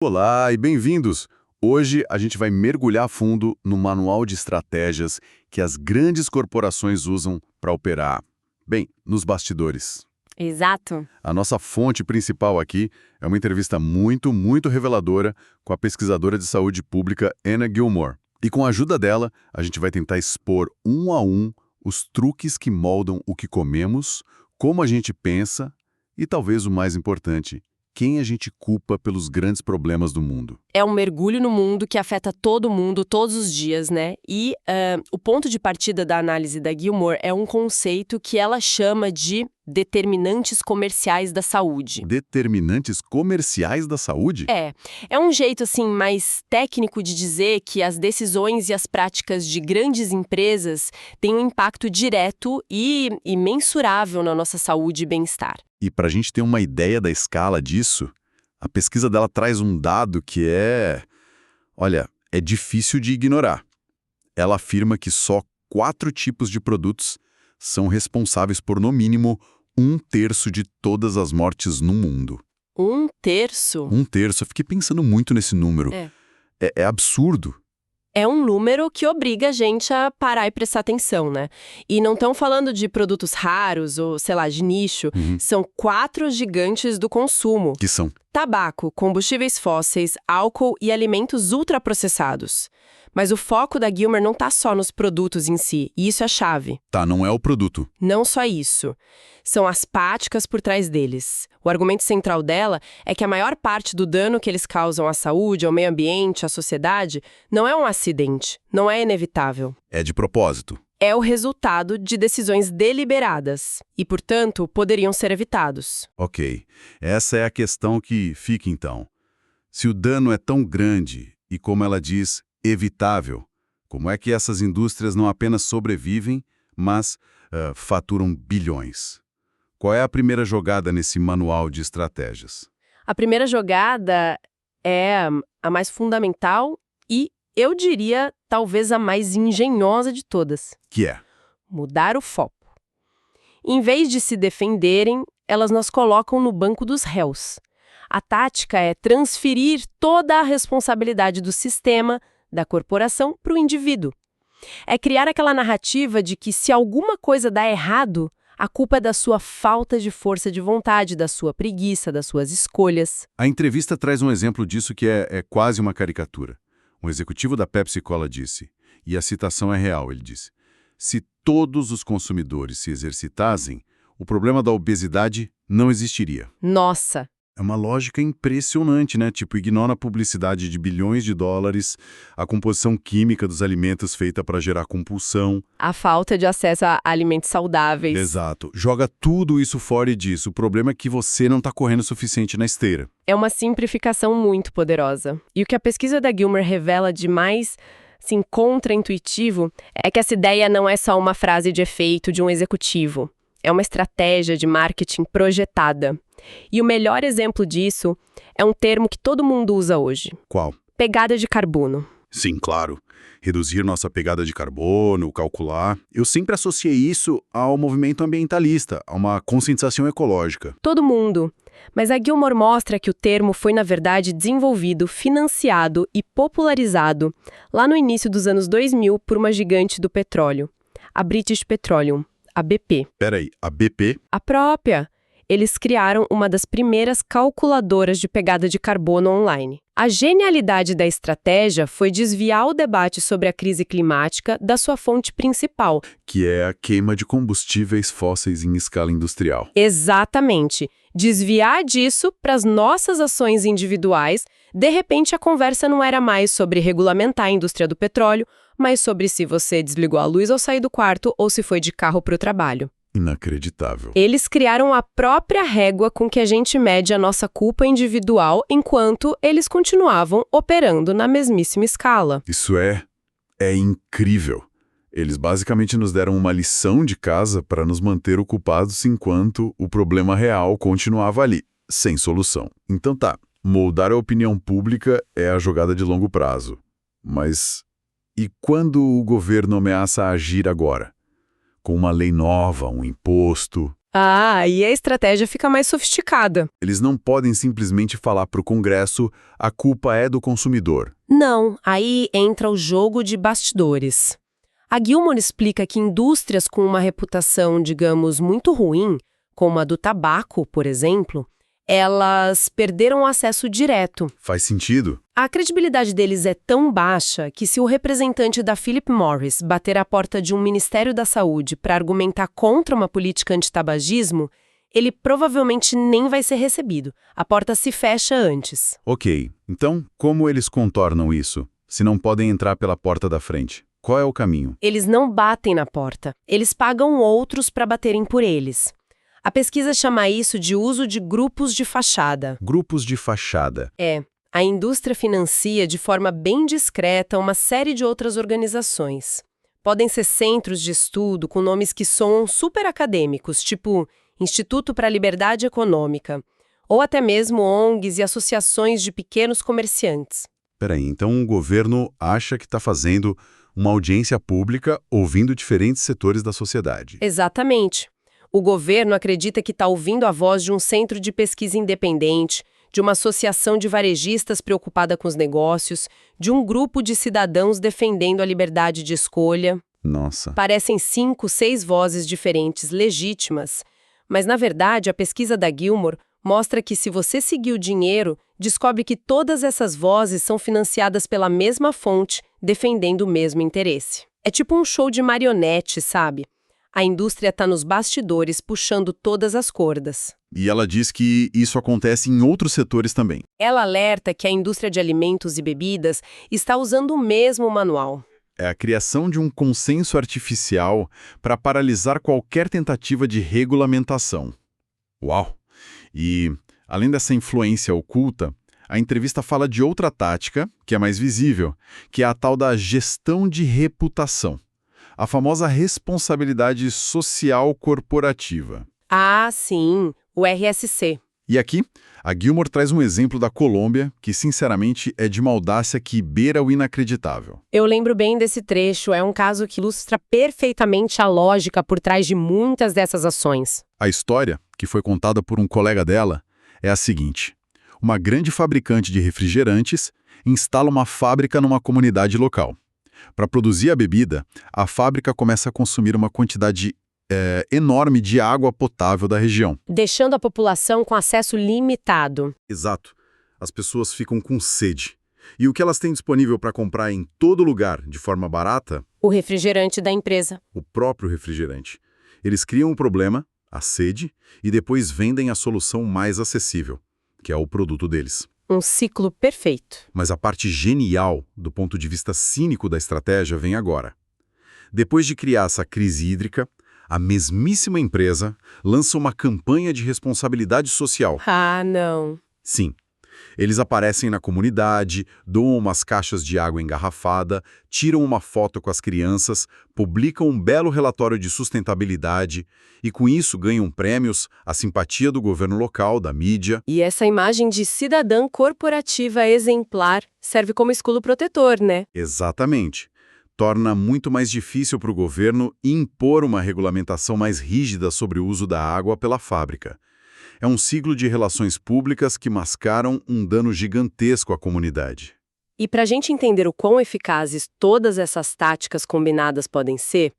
Olá e bem-vindos! Hoje a gente vai mergulhar a fundo no manual de estratégias que as grandes corporações usam para operar. Bem, nos bastidores. Exato. A nossa fonte principal aqui é uma entrevista muito reveladora com a pesquisadora de saúde pública Anna Gilmore. E com a ajuda dela, a gente vai tentar expor um a um os truques que moldam o que comemos, como a gente pensa e, talvez o mais importante, quem a gente culpa pelos grandes problemas do mundo. É um mergulho no mundo que afeta todo mundo todos os dias, né? E o ponto de partida da análise da Gilmore é um conceito que ela chama de determinantes comerciais da saúde. Determinantes comerciais da saúde? É um jeito assim mais técnico de dizer que as decisões e as práticas de grandes empresas têm um impacto direto e mensurável na nossa saúde e bem-estar. E para a gente ter uma ideia da escala disso, a pesquisa dela traz um dado que é difícil de ignorar. Ela afirma que só 4 tipos de produtos são responsáveis por, no mínimo, 1/3 de todas as mortes no mundo. 1/3? 1/3, eu fiquei pensando muito nesse número. É absurdo. É um número que obriga a gente a parar e prestar atenção, né? E não estão falando de produtos raros ou, sei lá, de nicho. São 4 gigantes do consumo. Que são? Tabaco, combustíveis fósseis, álcool e alimentos ultraprocessados. Mas o foco da Gilmore não está só nos produtos em si, e isso é a chave. Tá, não é o produto. Não só isso. São as práticas por trás deles. O argumento central dela é que a maior parte do dano que eles causam à saúde, ao meio ambiente, à sociedade, não é um acidente, não é inevitável. É de propósito. É o resultado de decisões deliberadas e, portanto, poderiam ser evitados. Ok. Essa é a questão que fica, então. Se o dano é tão grande e, como ela diz, evitável, como é que essas indústrias não apenas sobrevivem, mas faturam bilhões? Qual é a primeira jogada nesse manual de estratégias? A primeira jogada é a mais fundamental e, eu diria, talvez a mais engenhosa de todas. Que é? Mudar o foco. Em vez de se defenderem, elas nos colocam no banco dos réus. A tática é transferir toda a responsabilidade do sistema, da corporação, para o indivíduo. É criar aquela narrativa de que se alguma coisa dá errado, a culpa é da sua falta de força de vontade, da sua preguiça, das suas escolhas. A entrevista traz um exemplo disso que é quase uma caricatura. Um executivo da Pepsi Cola disse, e a citação é real, ele disse: se todos os consumidores se exercitassem, o problema da obesidade não existiria. Nossa! É uma lógica impressionante, né? Tipo, ignora a publicidade de bilhões de dólares, a composição química dos alimentos feita para gerar compulsão. A falta de acesso a alimentos saudáveis. Exato. Joga tudo isso fora e diz, o problema é que você não está correndo o suficiente na esteira. É uma simplificação muito poderosa. E o que a pesquisa da Gilmore revela de mais contra-intuitivo é que essa ideia não é só uma frase de efeito de um executivo. É uma estratégia de marketing projetada. E o melhor exemplo disso é um termo que todo mundo usa hoje. Qual? Pegada de carbono. Sim, claro. Reduzir nossa pegada de carbono, calcular. Eu sempre associei isso ao movimento ambientalista, a uma conscientização ecológica. Todo mundo. Mas a Gilmore mostra que o termo foi, na verdade, desenvolvido, financiado e popularizado lá no início dos anos 2000 por uma gigante do petróleo, a British Petroleum, a BP. Peraí, a BP? A própria. Eles criaram uma das primeiras calculadoras de pegada de carbono online. A genialidade da estratégia foi desviar o debate sobre a crise climática da sua fonte principal. Que é a queima de combustíveis fósseis em escala industrial. Exatamente. Desviar disso para as nossas ações individuais. De repente, a conversa não era mais sobre regulamentar a indústria do petróleo, mas sobre se você desligou a luz ao sair do quarto ou se foi de carro para o trabalho. Inacreditável. Eles criaram a própria régua com que a gente mede a nossa culpa individual, enquanto eles continuavam operando na mesmíssima escala. Isso é incrível. Eles basicamente nos deram uma lição de casa para nos manter ocupados enquanto o problema real continuava ali, sem solução. Então tá, moldar a opinião pública é a jogada de longo prazo. Mas e quando o governo ameaça agir agora? Com uma lei nova, um imposto? Ah, e a estratégia fica mais sofisticada. Eles não podem simplesmente falar para o Congresso a culpa é do consumidor. Não, aí entra o jogo de bastidores. A Gilmore explica que indústrias com uma reputação, digamos, muito ruim, como a do tabaco, por exemplo, elas perderam acesso direto. Faz sentido? A credibilidade deles é tão baixa que se o representante da Philip Morris bater à porta de um Ministério da Saúde para argumentar contra uma política antitabagismo, ele provavelmente nem vai ser recebido. A porta se fecha antes. Ok, então como eles contornam isso, se não podem entrar pela porta da frente? Qual é o caminho? Eles não batem na porta, eles pagam outros para baterem por eles. A pesquisa chama isso de uso de grupos de fachada. Grupos de fachada. A indústria financia de forma bem discreta uma série de outras organizações. Podem ser centros de estudo com nomes que soam super acadêmicos, tipo Instituto para a Liberdade Econômica, ou até mesmo ONGs e associações de pequenos comerciantes. Peraí, então o governo acha que está fazendo uma audiência pública ouvindo diferentes setores da sociedade. Exatamente. O governo acredita que está ouvindo a voz de um centro de pesquisa independente, de uma associação de varejistas preocupada com os negócios, de um grupo de cidadãos defendendo a liberdade de escolha. Nossa. Parecem 5, 6 vozes diferentes, legítimas. Mas, na verdade, a pesquisa da Gilmore mostra que, se você seguir o dinheiro, descobre que todas essas vozes são financiadas pela mesma fonte, defendendo o mesmo interesse. É tipo um show de marionete, sabe? A indústria está nos bastidores puxando todas as cordas. E ela diz que isso acontece em outros setores também. Ela alerta que a indústria de alimentos e bebidas está usando o mesmo manual. É a criação de um consenso artificial para paralisar qualquer tentativa de regulamentação. Uau! E, além dessa influência oculta, a entrevista fala de outra tática, que é mais visível, que é a tal da gestão de reputação. A famosa responsabilidade social corporativa. Ah, sim, o RSC. E aqui, a Gilmore traz um exemplo da Colômbia, que sinceramente é de uma audácia que beira o inacreditável. Eu lembro bem desse trecho, é um caso que ilustra perfeitamente a lógica por trás de muitas dessas ações. A história, que foi contada por um colega dela, é a seguinte. Uma grande fabricante de refrigerantes instala uma fábrica numa comunidade local. Para produzir a bebida, a fábrica começa a consumir uma quantidade enorme de água potável da região. Deixando a população com acesso limitado. Exato. As pessoas ficam com sede. E o que elas têm disponível para comprar em todo lugar, de forma barata? O refrigerante da empresa. O próprio refrigerante. Eles criam um problema, a sede, e depois vendem a solução mais acessível, que é o produto deles. Um ciclo perfeito. Mas a parte genial, do ponto de vista cínico da estratégia, vem agora. Depois de criar essa crise hídrica, a mesmíssima empresa lança uma campanha de responsabilidade social. Ah, não. Sim. Eles aparecem na comunidade, doam umas caixas de água engarrafada, tiram uma foto com as crianças, publicam um belo relatório de sustentabilidade e, com isso, ganham prêmios, a simpatia do governo local, da mídia. E essa imagem de cidadã corporativa exemplar serve como escudo protetor, né? Exatamente. Torna muito mais difícil para o governo impor uma regulamentação mais rígida sobre o uso da água pela fábrica. É um ciclo de relações públicas que mascaram um dano gigantesco à comunidade. E para a gente entender o quão eficazes todas essas táticas combinadas podem ser,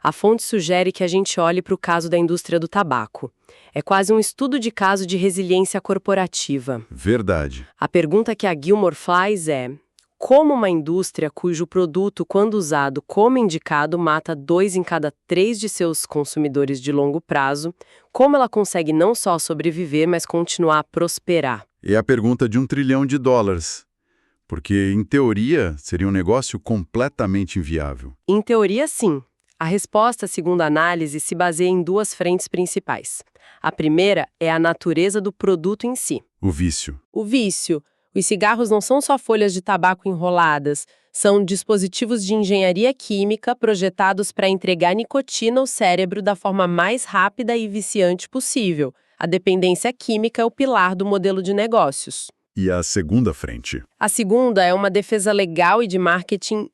a fonte sugere que a gente olhe para o caso da indústria do tabaco. É quase um estudo de caso de resiliência corporativa. Verdade. A pergunta que a Gilmore faz é: como uma indústria cujo produto, quando usado como indicado, mata 2 em cada 3 de seus consumidores de longo prazo, como ela consegue não só sobreviver, mas continuar a prosperar? É a pergunta de $1 trilhão. Porque, em teoria, seria um negócio completamente inviável. Em teoria, sim. A resposta, segundo a análise, se baseia em 2 frentes principais. A primeira é a natureza do produto em si. O vício. O vício. Os cigarros não são só folhas de tabaco enroladas, são dispositivos de engenharia química projetados para entregar nicotina ao cérebro da forma mais rápida e viciante possível. A dependência química é o pilar do modelo de negócios. E a segunda frente? A segunda é uma defesa legal e de marketing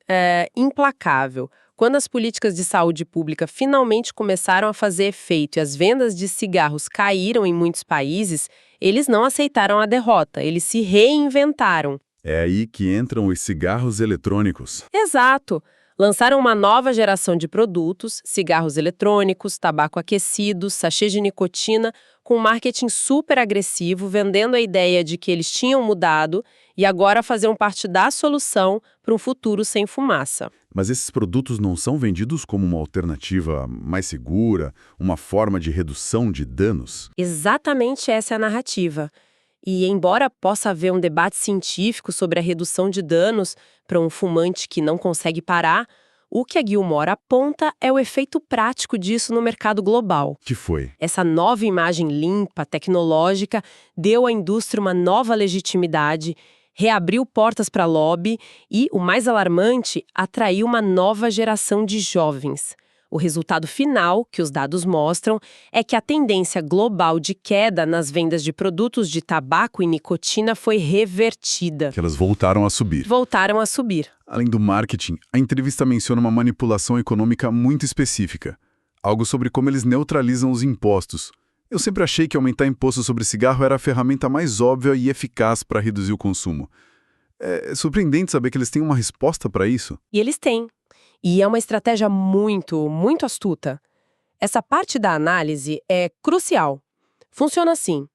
implacável. Quando as políticas de saúde pública finalmente começaram a fazer efeito e as vendas de cigarros caíram em muitos países, eles não aceitaram a derrota, eles se reinventaram. É aí que entram os cigarros eletrônicos. Exato! Lançaram uma nova geração de produtos, cigarros eletrônicos, tabaco aquecido, sachê de nicotina, com um marketing super agressivo, vendendo a ideia de que eles tinham mudado e agora faziam parte da solução para um futuro sem fumaça. Mas esses produtos não são vendidos como uma alternativa mais segura, uma forma de redução de danos? Exatamente essa é a narrativa. E, embora possa haver um debate científico sobre a redução de danos para um fumante que não consegue parar, o que a Gilmore aponta é o efeito prático disso no mercado global. Que foi? Essa nova imagem limpa, tecnológica, deu à indústria uma nova legitimidade, reabriu portas para lobby e, o mais alarmante, atraiu uma nova geração de jovens. O resultado final, que os dados mostram, é que a tendência global de queda nas vendas de produtos de tabaco e nicotina foi revertida. Que elas voltaram a subir. Voltaram a subir. Além do marketing, a entrevista menciona uma manipulação econômica muito específica. Algo sobre como eles neutralizam os impostos. Eu sempre achei que aumentar imposto sobre cigarro era a ferramenta mais óbvia e eficaz para reduzir o consumo. É surpreendente saber que eles têm uma resposta para isso. E eles têm. E é uma estratégia muito, muito astuta. Essa parte da análise é crucial. Funciona assim.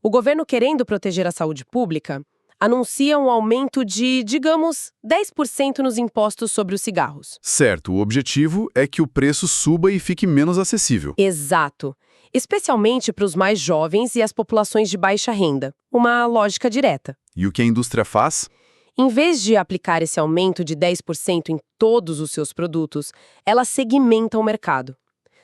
O governo, querendo proteger a saúde pública, anuncia um aumento de, digamos, 10% nos impostos sobre os cigarros. Certo, o objetivo é que o preço suba e fique menos acessível. Exato. Especialmente para os mais jovens e as populações de baixa renda. Uma lógica direta. E o que a indústria faz? Em vez de aplicar esse aumento de 10% em todos os seus produtos, ela segmenta o mercado.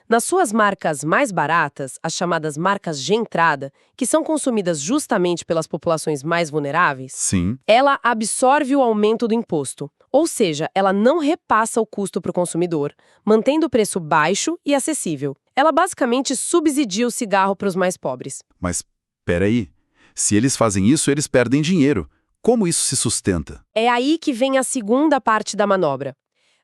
Nas suas marcas mais baratas, as chamadas marcas de entrada, que são consumidas justamente pelas populações mais vulneráveis, Sim. ela absorve o aumento do imposto. Ou seja, ela não repassa o custo para o consumidor, mantendo o preço baixo e acessível. Ela basicamente subsidia o cigarro para os mais pobres. Mas, peraí, se eles fazem isso, eles perdem dinheiro. Como isso se sustenta? É aí que vem a segunda parte da manobra.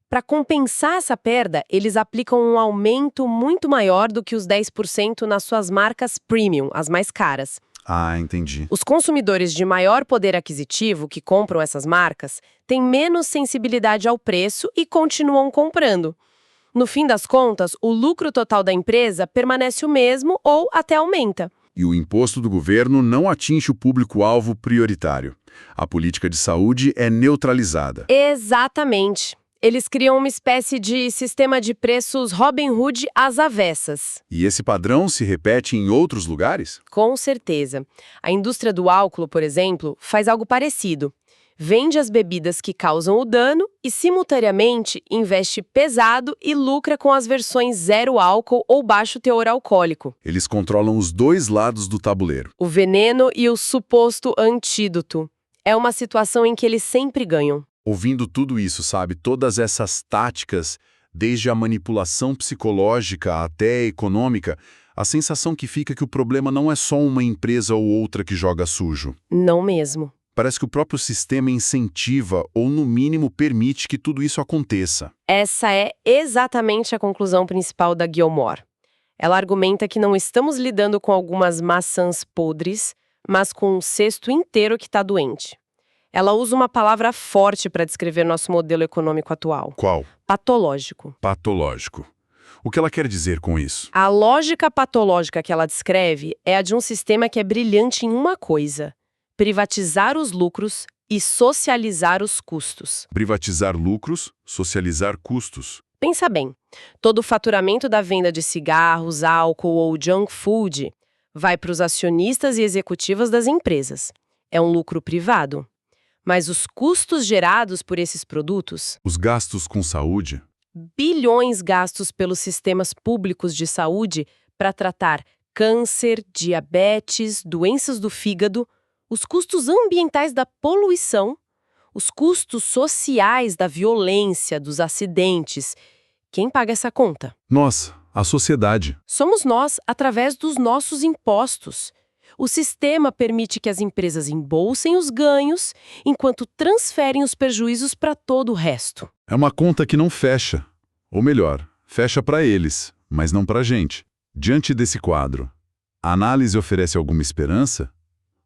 Para compensar essa perda, eles aplicam um aumento muito maior do que os 10% nas suas marcas premium, as mais caras. Ah, entendi. Os consumidores de maior poder aquisitivo que compram essas marcas têm menos sensibilidade ao preço e continuam comprando. No fim das contas, o lucro total da empresa permanece o mesmo ou até aumenta. E o imposto do governo não atinge o público-alvo prioritário. A política de saúde é neutralizada. Exatamente. Eles criam uma espécie de sistema de preços Robin Hood às avessas. E esse padrão se repete em outros lugares? Com certeza. A indústria do álcool, por exemplo, faz algo parecido. Vende as bebidas que causam o dano e, simultaneamente, investe pesado e lucra com as versões zero álcool ou baixo teor alcoólico. Eles controlam os dois lados do tabuleiro. O veneno e o suposto antídoto. É uma situação em que eles sempre ganham. Ouvindo tudo isso, sabe, todas essas táticas, desde a manipulação psicológica até a econômica, a sensação que fica é que o problema não é só uma empresa ou outra que joga sujo. Não mesmo. Parece que o próprio sistema incentiva ou, no mínimo, permite que tudo isso aconteça. Essa é exatamente a conclusão principal da Gilmore. Ela argumenta que não estamos lidando com algumas maçãs podres, mas com um cesto inteiro que está doente. Ela usa uma palavra forte para descrever nosso modelo econômico atual. Qual? Patológico. Patológico. O que ela quer dizer com isso? A lógica patológica que ela descreve é a de um sistema que é brilhante em uma coisa: privatizar os lucros e socializar os custos. Privatizar lucros, socializar custos. Pensa bem, todo o faturamento da venda de cigarros, álcool ou junk food vai para os acionistas e executivas das empresas. É um lucro privado. Mas os custos gerados por esses produtos, Os gastos com saúde, bilhões gastos pelos sistemas públicos de saúde para tratar câncer, diabetes, doenças do fígado, os custos ambientais da poluição, os custos sociais da violência, dos acidentes. Quem paga essa conta? nossa, a sociedade. Somos nós, através dos nossos impostos. O sistema permite que as empresas embolsem os ganhos, enquanto transferem os prejuízos para todo o resto. É uma conta que não fecha. Ou melhor, fecha para eles, mas não para a gente. Diante desse quadro, a análise oferece alguma esperança?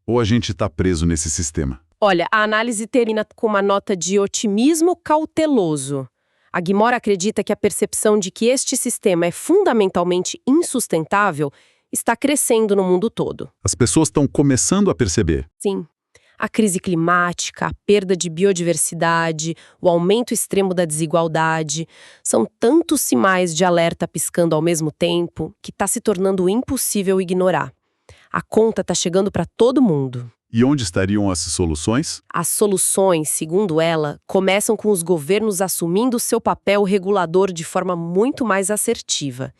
Ou a gente está preso nesse sistema? Olha, a análise termina com uma nota de otimismo cauteloso. A Guimora acredita que a percepção de que este sistema é fundamentalmente insustentável está crescendo no mundo todo. As pessoas estão começando a perceber. Sim. A crise climática, a perda de biodiversidade, o aumento extremo da desigualdade, são tantos sinais de alerta piscando ao mesmo tempo que está se tornando impossível ignorar. A conta está chegando para todo mundo. E onde estariam as soluções? As soluções, segundo ela, começam com os governos assumindo seu papel regulador de forma muito mais assertiva.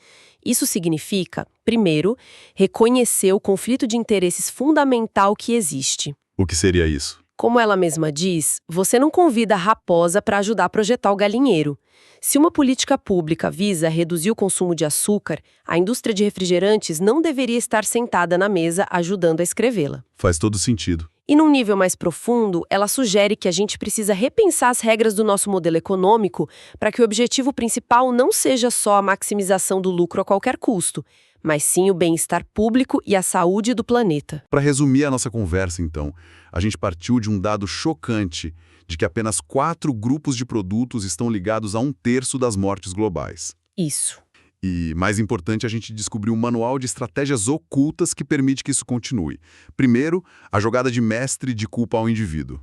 Isso significa, primeiro, reconhecer o conflito de interesses fundamental que existe. O que seria isso? Como ela mesma diz, você não convida a raposa para ajudar a projetar o galinheiro. Se uma política pública visa reduzir o consumo de açúcar, a indústria de refrigerantes não deveria estar sentada na mesa ajudando a escrevê-la. Faz todo sentido. E num nível mais profundo, ela sugere que a gente precisa repensar as regras do nosso modelo econômico para que o objetivo principal não seja só a maximização do lucro a qualquer custo, mas sim o bem-estar público e a saúde do planeta. Para resumir a nossa conversa, então, a gente partiu de um dado chocante de que apenas 4 grupos de produtos estão ligados a 1/3 das mortes globais. Isso. E, mais importante, a gente descobriu um manual de estratégias ocultas que permite que isso continue. Primeiro, a jogada de mestre de culpa ao indivíduo.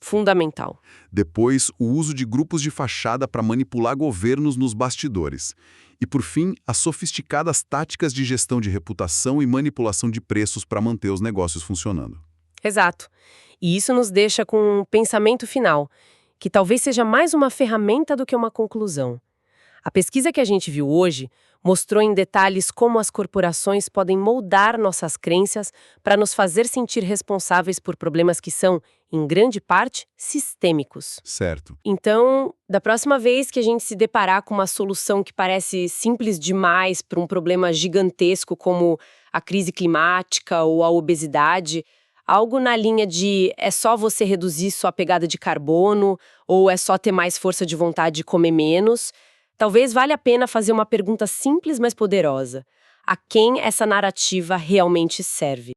Fundamental. Depois, o uso de grupos de fachada para manipular governos nos bastidores. E, por fim, as sofisticadas táticas de gestão de reputação e manipulação de preços para manter os negócios funcionando. Exato. E isso nos deixa com um pensamento final, que talvez seja mais uma ferramenta do que uma conclusão. A pesquisa que a gente viu hoje mostrou em detalhes como as corporações podem moldar nossas crenças para nos fazer sentir responsáveis por problemas que são, em grande parte, sistêmicos. Certo. Então, da próxima vez que a gente se deparar com uma solução que parece simples demais para um problema gigantesco como a crise climática ou a obesidade, algo na linha de é só você reduzir sua pegada de carbono ou é só ter mais força de vontade de comer menos, talvez valha a pena fazer uma pergunta simples, mas poderosa. A quem essa narrativa realmente serve?